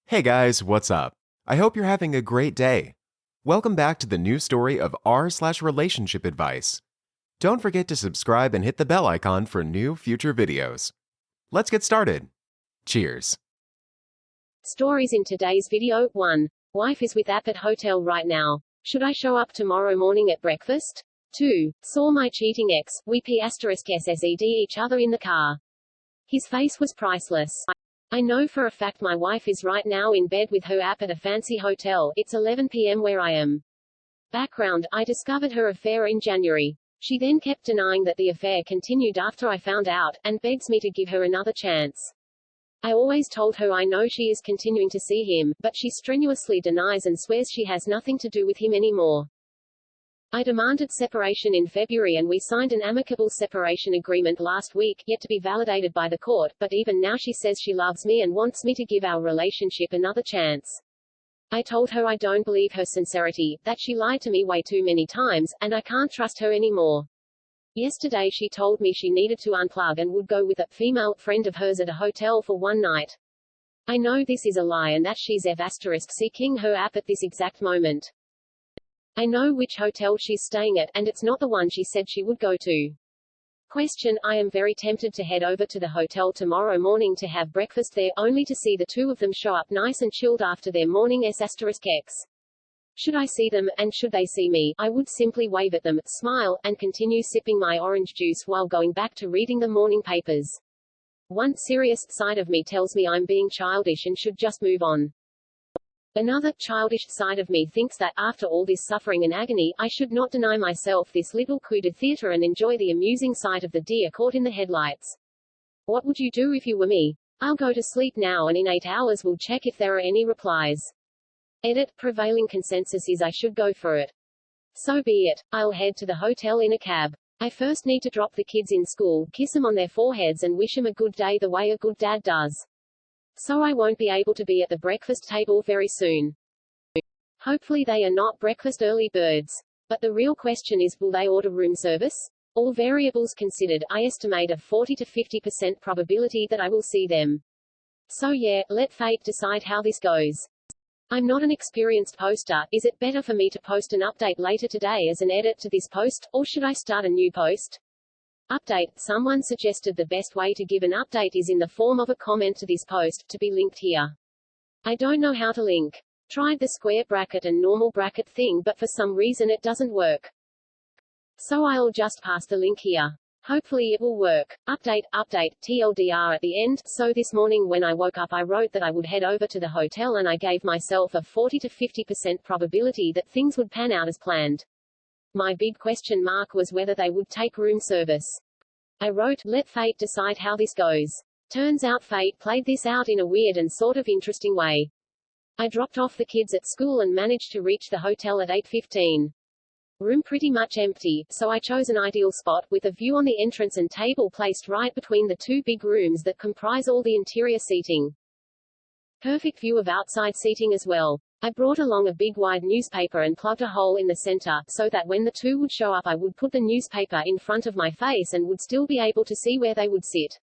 Hey guys, what's up? I hope you're having a great day. Welcome back to the new story of r/relationship advice. Don't forget to subscribe and hit the bell icon for new future videos. Let's get started. Cheers. Stories in today's video. 1. Wife is with app at hotel right now. Should I show up tomorrow morning at breakfast? 2. Saw my cheating ex. We *SSED each other in the car. His face was priceless. I know for a fact my wife is right now in bed with her app at a fancy hotel. It's 11 p.m. where I am. Background: I discovered her affair in January. She then kept denying that the affair continued after I found out, and begs me to give her another chance. I always told her I know she is continuing to see him, but she strenuously denies and swears she has nothing to do with him anymore. I demanded separation in February and we signed an amicable separation agreement last week, yet to be validated by the court, but even now she says she loves me and wants me to give our relationship another chance. I told her I don't believe her sincerity, that she lied to me way too many times, and I can't trust her anymore. Yesterday she told me she needed to unplug and would go with a female friend of hers at a hotel for one night. I know this is a lie and that she's seeking her app at this exact moment. I know which hotel she's staying at, and it's not the one she said she would go to. Question: I am very tempted to head over to the hotel tomorrow morning to have breakfast there, only to see the two of them show up nice and chilled after their morning ****. Should I see them, and should they see me, I would simply wave at them, smile, and continue sipping my orange juice while going back to reading the morning papers. One serious side of me tells me I'm being childish and should just move on. Another, childish side of me thinks that, after all this suffering and agony, I should not deny myself this little coup de theatre and enjoy the amusing sight of the deer caught in the headlights. What would you do if you were me? I'll go to sleep now and in 8 hours we'll check if there are any replies. Edit: prevailing consensus is I should go for it. So be it. I'll head to the hotel in a cab. I first need to drop the kids in school, kiss them on their foreheads and wish them a good day the way a good dad does. So I won't be able to be at the breakfast table very soon. Hopefully they are not breakfast early birds. But the real question is, will they order room service? All variables considered, I estimate a 40 to 50% probability that I will see them. So yeah, let fate decide how this goes. I'm not an experienced poster. Is it better for me to post an update later today as an edit to this post, or should I start a new post? Update: someone suggested the best way to give an update is in the form of a comment to this post, to be linked here. I don't know how to link. Tried the square bracket and normal bracket thing, but for some reason it doesn't work. So I'll just pass the link here. Hopefully it will work. Update, TLDR at the end. So this morning when I woke up I wrote that I would head over to the hotel and I gave myself a 40 to 50% probability that things would pan out as planned. My big question mark was whether they would take room service. I wrote, let fate decide how this goes. Turns out fate played this out in a weird and sort of interesting way. I dropped off the kids at school and managed to reach the hotel at 8:15. Room pretty much empty, so I chose an ideal spot, with a view on the entrance and table placed right between the two big rooms that comprise all the interior seating. Perfect view of outside seating as well. I brought along a big wide newspaper and plugged a hole in the center, so that when the two would show up I would put the newspaper in front of my face and would still be able to see where they would sit.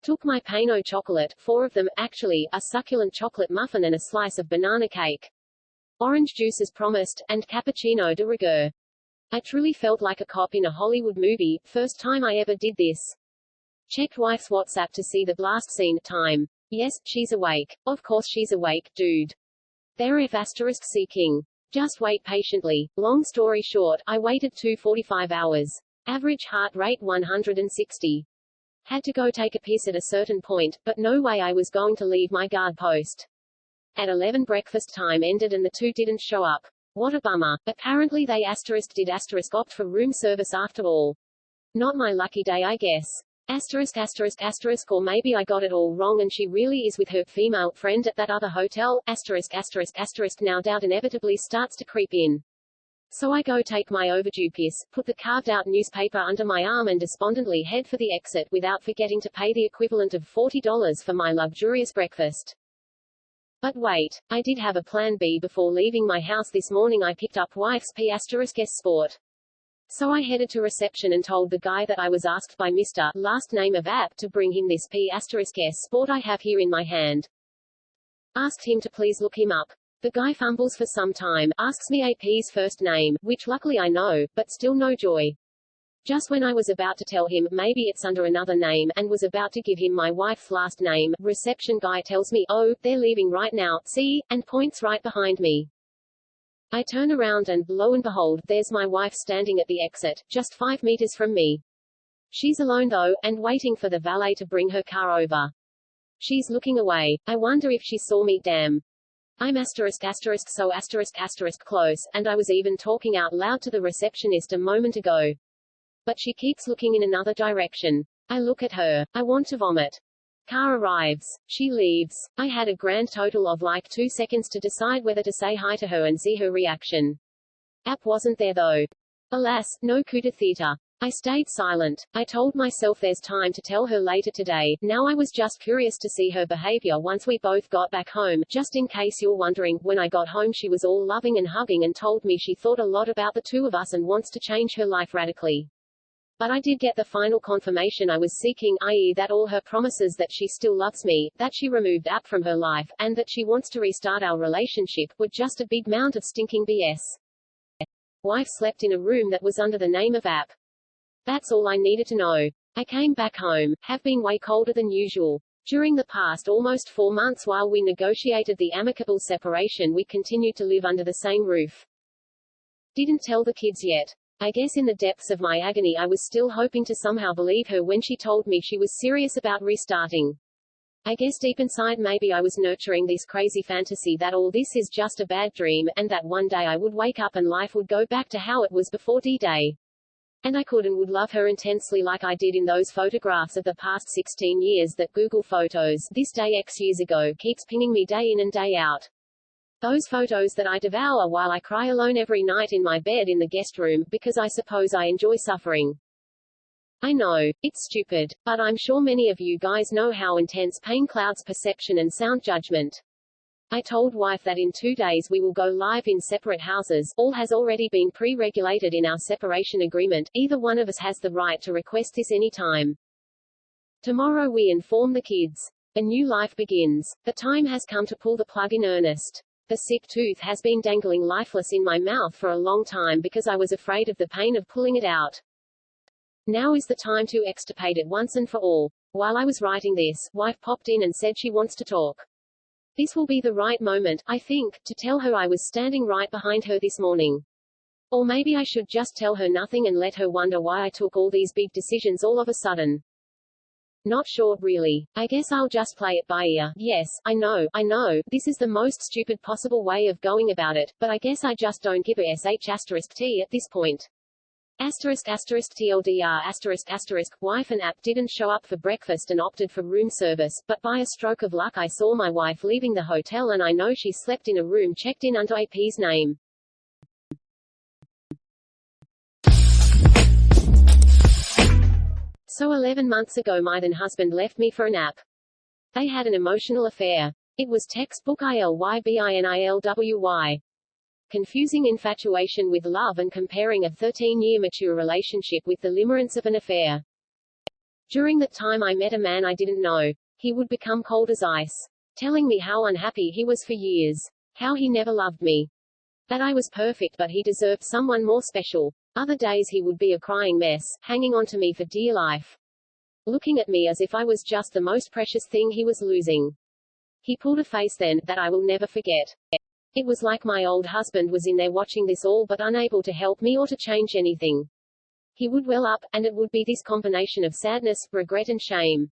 Took my Pano chocolate, 4 of them, actually, a succulent chocolate muffin and a slice of banana cake. Orange juice as promised, and cappuccino de rigueur. I truly felt like a cop in a Hollywood movie, first time I ever did this. Checked wife's WhatsApp to see the blast scene. Time. Yes, she's awake. Of course she's awake, dude. There if asterisk seeking. Just wait patiently. Long story short, I waited 2.45 hours. Average heart rate 160. Had to go take a piss at a certain point, but no way I was going to leave my guard post. At 11 breakfast time ended and the two didn't show up. What a bummer. Apparently they did opt for room service after all. Not my lucky day I guess. Or maybe I got it all wrong and she really is with her female friend at that other hotel. Now doubt inevitably starts to creep in. So I go take my overdue piss, put the carved out newspaper under my arm and despondently head for the exit without forgetting to pay the equivalent of $40 for my luxurious breakfast. But wait, I did have a plan B before leaving my house this morning. I picked up wife's *S Sport. So I headed to reception and told the guy that I was asked by Mr. last name of app to bring him this *S Sport I have here in my hand. Asked him to please look him up. The guy fumbles for some time, asks me AP's first name, which luckily I know, but still no joy. Just when I was about to tell him, maybe it's under another name, and was about to give him my wife's last name, reception guy tells me, oh, they're leaving right now, see, and points right behind me. I turn around and, lo and behold, there's my wife standing at the exit, just 5 meters from me. She's alone though, and waiting for the valet to bring her car over. She's looking away. I wonder if she saw me. Damn. I'm so close, and I was even talking out loud to the receptionist a moment ago. But she keeps looking in another direction. I look at her. I want to vomit. Car arrives. She leaves. I had a grand total of like 2 seconds to decide whether to say hi to her and see her reaction. App wasn't there though. Alas, no coup de theatre. I stayed silent. I told myself there's time to tell her later today. Now I was just curious to see her behavior once we both got back home. Just in case you're wondering, when I got home she was all loving and hugging and told me she thought a lot about the two of us and wants to change her life radically. But I did get the final confirmation I was seeking, i.e. that all her promises that she still loves me, that she removed App from her life, and that she wants to restart our relationship, were just a big mound of stinking BS. Wife slept in a room that was under the name of App. That's all I needed to know. I came back home, have been way colder than usual. During the past almost 4 months while we negotiated the amicable separation we continued to live under the same roof. Didn't tell the kids yet. I guess in the depths of my agony I was still hoping to somehow believe her when she told me she was serious about restarting. I guess deep inside maybe I was nurturing this crazy fantasy that all this is just a bad dream, and that one day I would wake up and life would go back to how it was before D-Day. And I could and would love her intensely like I did in those photographs of the past 16 years that Google Photos, this day X years ago, keeps pinging me day in and day out. Those photos that I devour while I cry alone every night in my bed in the guest room, because I suppose I enjoy suffering. I know, it's stupid, but I'm sure many of you guys know how intense pain clouds perception and sound judgment. I told wife that in 2 days we will go live in separate houses. All has already been pre-regulated in our separation agreement. Either one of us has the right to request this anytime. Tomorrow we inform the kids. A new life begins. The time has come to pull the plug in earnest. The sick tooth has been dangling lifeless in my mouth for a long time because I was afraid of the pain of pulling it out. Now is the time to extirpate it once and for all. While I was writing this, wife popped in and said she wants to talk. This will be the right moment, I think, to tell her I was standing right behind her this morning. Or maybe I should just tell her nothing and let her wonder why I took all these big decisions all of a sudden. Not sure, really. I guess I'll just play it by ear. Yes, I know, this is the most stupid possible way of going about it, but I guess I just don't give a sh*t at this point. **TLDR***, wife and App didn't show up for breakfast and opted for room service, but by a stroke of luck I saw my wife leaving the hotel and I know she slept in a room checked in under AP's name. So 11 months ago my then husband left me for an App. They had an emotional affair. It was textbook ILYBINILWY. Confusing infatuation with love and comparing a 13-year mature relationship with the limerence of an affair. During that time I met a man I didn't know. He would become cold as ice. Telling me how unhappy he was for years. How he never loved me. That I was perfect but he deserved someone more special. Other days he would be a crying mess, hanging on to me for dear life. Looking at me as if I was just the most precious thing he was losing. He pulled a face then, that I will never forget. It was like my old husband was in there watching this all but unable to help me or to change anything. He would well up, and it would be this combination of sadness, regret and shame.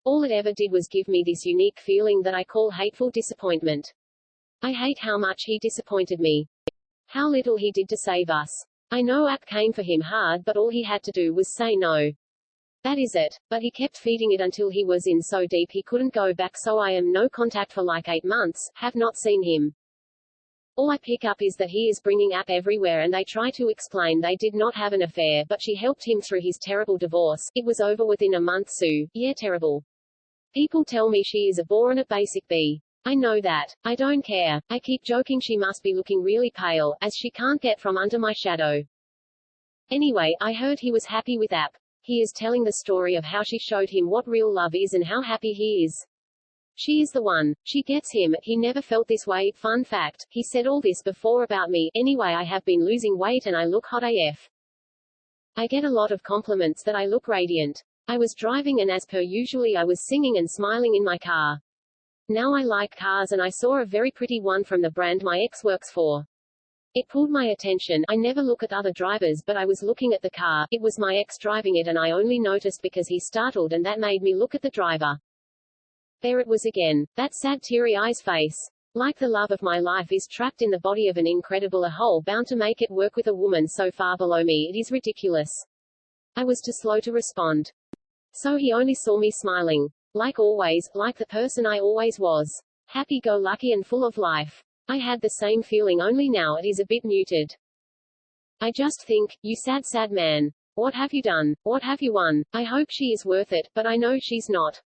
All it ever did was give me this unique feeling that I call hateful disappointment. I hate how much he disappointed me. How little he did to save us. I know App came for him hard but all he had to do was say no. That is it. But he kept feeding it until he was in so deep he couldn't go back, so I am no contact for like 8 months, have not seen him. All I pick up is that he is bringing App everywhere and they try to explain they did not have an affair but she helped him through his terrible divorce. It was over within a month, Sue. Yeah, terrible. People tell me she is a bore and a basic B. I know that. I don't care. I keep joking she must be looking really pale, as she can't get from under my shadow. Anyway, I heard he was happy with App. He is telling the story of how she showed him what real love is and how happy he is. She is the one. She gets him. He never felt this way. Fun fact, he said all this before about me. Anyway, I have been losing weight and I look hot AF. I get a lot of compliments that I look radiant. I was driving and as per usually I was singing and smiling in my car. Now I like cars and I saw a very pretty one from the brand my ex works for. It pulled my attention. I never look at other drivers but I was looking at the car. It was my ex driving it and I only noticed because he startled and that made me look at the driver. There it was again. That sad teary eyes face. Like the love of my life is trapped in the body of an incredible a hole bound to make it work with a woman so far below me it is ridiculous. I was too slow to respond. So he only saw me smiling. Like always, like the person I always was. Happy-go-lucky and full of life. I had the same feeling only now it is a bit muted. I just think, you sad man. What have you done? What have you won? I hope she is worth it, but I know she's not.